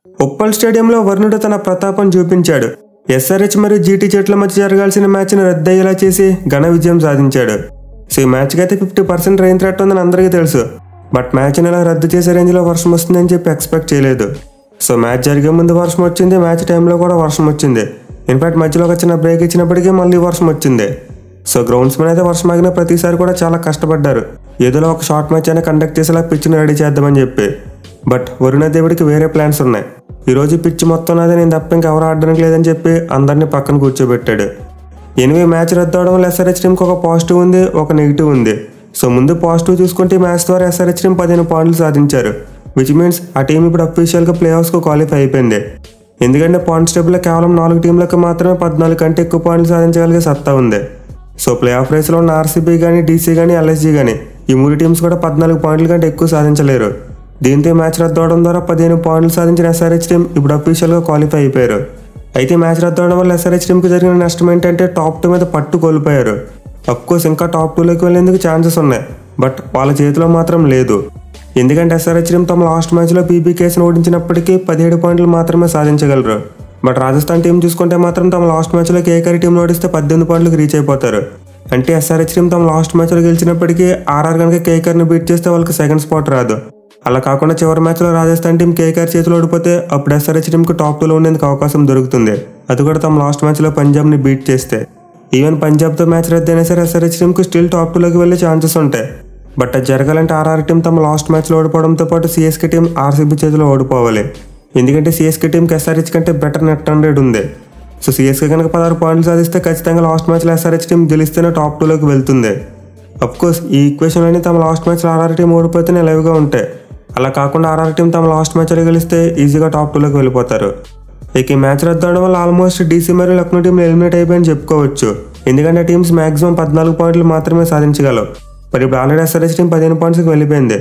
ఉప్పల్ స్టేడియంలో వరుణుడు తన ప్రతాపం చూపించాడు. ఎస్ఆర్హెచ్ మరియు జీటీ జట్ల మధ్య జరగాల్సిన మ్యాచ్ను రద్దయ్యేలా చేసి ఘన విజయం సాధించాడు. సో ఈ మ్యాచ్కి అయితే 50% రెయిన్ థ్రెట్ ఉందని అందరికీ తెలుసు. బట్ మ్యాచ్ని ఇలా రద్దు చేసే రేంజ్లో వర్షం వస్తుందని చెప్పి ఎక్స్పెక్ట్ చేయలేదు. సో మ్యాచ్ జరిగే ముందు వర్షం వచ్చింది, మ్యాచ్ టైంలో కూడా వర్షం వచ్చింది. ఇన్ఫాక్ట్ మధ్యలో ఒక చిన్న బ్రేక్ ఇచ్చినప్పటికీ మళ్ళీ వర్షం వచ్చింది. సో గ్రౌండ్స్ మీద అయితే వర్షం ఆగిన ప్రతిసారి కూడా చాలా కష్టపడ్డారు, ఏదోలో ఒక షార్ట్ మ్యాచ్ అయినా కండక్ట్ చేసేలా పిచ్ని రెడీ చేద్దామని చెప్పి. బట్ వరుణ దేవుడికి వేరే ప్లాన్స్ ఉన్నాయి. ఈరోజు పిచ్ మొత్తం నాదే, నేను తప్ప ఇంకెవరు ఆడడానికి లేదని చెప్పి అందరినీ పక్కన కూర్చోబెట్టాడు. ఎనివే మ్యాచ్ రద్దు అవడం వల్ల ఎస్ఆర్హెచ్ టీంకి ఒక పాజిటివ్ ఉంది, ఒక నెగిటివ్ ఉంది. సో ముందు పాజిటివ్ చూసుకుంటే ఈ మ్యాచ్ ద్వారా ఎస్ఆర్హెచ్ టీం 15 పాయింట్లు సాధించారు. విచ్ మీన్స్ ఆ టీం ఇప్పుడు అఫీషియల్గా ప్లే ఆఫ్స్కు క్వాలిఫై అయిపోయింది. ఎందుకంటే పాయింట్స్ టేబుల్లో కేవలం 4 టీంలకు మాత్రమే 14 కంటే ఎక్కువ పాయింట్లు సాధించగలిగే సత్తా ఉంది. సో ప్లే ఆఫ్ రేస్లో ఉన్న ఆర్సీబీ కానీ, డీసీ కానీ, ఎల్ఎస్జీ కానీ ఈ 3 టీమ్స్ కూడా 14 పాయింట్ల కంటే ఎక్కువ సాధించలేరు. దీంతో మ్యాచ్ రద్దు అవడం ద్వారా 15 పాయింట్లు సాధించిన ఎస్ఆర్హెచ్ టీం ఇప్పుడు అఫీషియల్గా క్వాలిఫై అయిపోయారు. అయితే మ్యాచ్ రద్దు అవడం వల్ల ఎస్ఆర్హెచ్ టీంకి జరిగిన నష్టం ఏంటంటే టాప్ 2 మీద పట్టు కోల్పోయారు. అఫ్కోర్స్ ఇంకా టాప్ 2లోకి వెళ్ళేందుకు ఛాన్సెస్ ఉన్నాయి, బట్ వాళ్ళ చేతిలో మాత్రం లేదు. ఎందుకంటే ఎస్ఆర్హెచ్ టీం తమ లాస్ట్ మ్యాచ్లో పీబీకేస్ని ఓడించినప్పటికీ 17 పాయింట్లు మాత్రమే సాధించగలరు. బట్ రాజస్థాన్ టీం చూసుకుంటే మాత్రం తమ లాస్ట్ మ్యాచ్లో కేకేఆర్ టీంను ఓడిస్తే 18 పాయింట్లకు రీచ్ అయిపోతారు. అంటే ఎస్ఆర్హెచ్ టీం తమ లాస్ట్ మ్యాచ్లో గెలిచినప్పటికీ ఆర్ఆర్ కనుక కేకేఆర్ని బీట్ చేస్తే వాళ్ళకి సెకండ్ స్పాట్ రాదు. అలా కాకుండా చివరి మ్యాచ్లో రాజస్థాన్ టీం కేకేఆర్ చేతిలో ఓడిపోతే అప్పుడు ఎస్ఆర్హెచ్ టీంకి టాప్ 2లో ఉండేందుకు అవకాశం దొరుకుతుంది, అది కూడా తమ లాస్ట్ మ్యాచ్లో పంజాబ్ని బీట్ చేస్తే. ఈవెన్ పంజాబ్తో మ్యాచ్ రద్దయినా సరే ఎస్ఆర్హెచ్ టీంకి స్టిల్ టాప్ 2లోకి వెళ్ళే ఛాన్సెస్ ఉంటాయి. బట్ అది జరగాలంటే ఆర్ఆర్ టీం తమ లాస్ట్ మ్యాచ్లో ఓడిపోవడంతో పాటు సిఎస్కే టీం ఆర్సీబీ చేతిలో ఓడిపోవాలి. ఎందుకంటే సిఎస్కే టీంకి ఎస్ఆర్హెచ్ కంటే బెటర్ నెట్ రన్ రేట్ ఉంది. సో సిఎస్కే కనుక 16 పాయింట్లు సాధిస్తే ఖచ్చితంగా లాస్ట్ మ్యాచ్లో ఎస్ఆర్హెచ్ టీం గెలిస్తేనే టాప్ 2లోకి వెళ్తుంది. అఫ్కోర్స్ ఈ ఈక్వేషన్లోని తమ లాస్ట్ మ్యాచ్లో ఆర్ఆర్ టీం ఓడిపోతేనే లైవ్గా ఉంటాయి. అలా కాకుండా ఆర్ఆర్ టీం తమ లాస్ట్ మ్యాచ్లో గెలిస్తే ఈజీగా టాప్ 2లోకి వెళ్ళిపోతారు. ఇక ఈ మ్యాచ్ రద్దు అవడం వల్ల ఆల్మోస్ట్ డీసీ మరియు లక్నో టీంలు ఎలిమినేట్ అయిపోయని చెప్పుకోవచ్చు. ఎందుకంటే టీమ్స్ మాక్సిమం 14 పాయింట్లు మాత్రమే సాధించగలవు. మరి ఇప్పుడు ఆల్రెడీ ఎస్ఆర్హెచ్ టీం 15 పాయింట్స్కి వెళ్ళిపోయింది.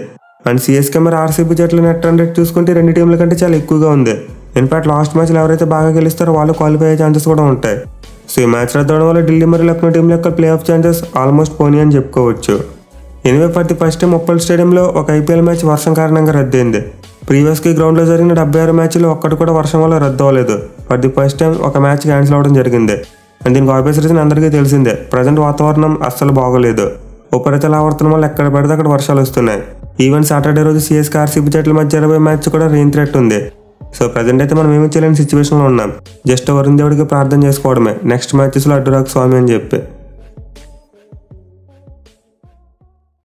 అండ్ సిఎస్కే మరి ఆర్సీబీ జట్ల నెట్ రన్ రేట్ చూసుకుంటే 2 టీంల కంటే చాలా ఎక్కువగా ఉంది. ఇన్ఫాక్ట్ లాస్ట్ మ్యాచ్లో ఎవరైతే బాగా గెలుస్తారో వాళ్ళు క్వాలిఫై అయ్యే ఛాన్సెస్ కూడా ఉంటాయి. సో ఈ మ్యాచ్ రద్దు అవడం వల్ల ఢిల్లీ మరియు లక్నో టీంల యొక్క ప్లే ఆఫ్ ఛాన్సెస్ ఆల్మోస్ట్ పోనీ అని చెప్పుకోవచ్చు. Anyway for the first time Uppal స్టేడియంలో ఒక ఐపీఎల్ మ్యాచ్ వర్షం కారణంగా రద్దయింది. ప్రీవియస్కి గ్రౌండ్లో జరిగిన 76 మ్యాచ్లో ఒక్కటి కూడా వర్షం వల్ల రద్దు అవ్వలేదు. ఫర్ ది ఫస్ట్ టైం ఒక మ్యాచ్ క్యాన్సిల్ అవ్వడం జరిగింది. అండ్ దీనికి ఆబ్వియస్ రీజన్ అందరికీ తెలిసిందే, ప్రజెంట్ వాతావరణం అస్సలు బాగోలేదు. ఉపరితల ఆవర్తనం వల్ల ఎక్కడ పడితే అక్కడ వర్షాలు వస్తున్నాయి. ఈవెన్ సాటర్డే రోజు సిఎస్కే ఆర్సీబీ జట్ల మధ్య జరిగే మ్యాచ్ కూడా రెయిన్ థ్రెట్ ఉంది. సో ప్రజెంట్ అయితే మనం ఏమీ చేయలేని సిచ్యువేషన్లో ఉన్నాం. జస్ట్ వరుణ్ దేవుడికి ప్రార్థన చేసుకోవడమే, నెక్స్ట్ మ్యాచెస్లో అడ్డు రాకు స్వామి అని చెప్పి.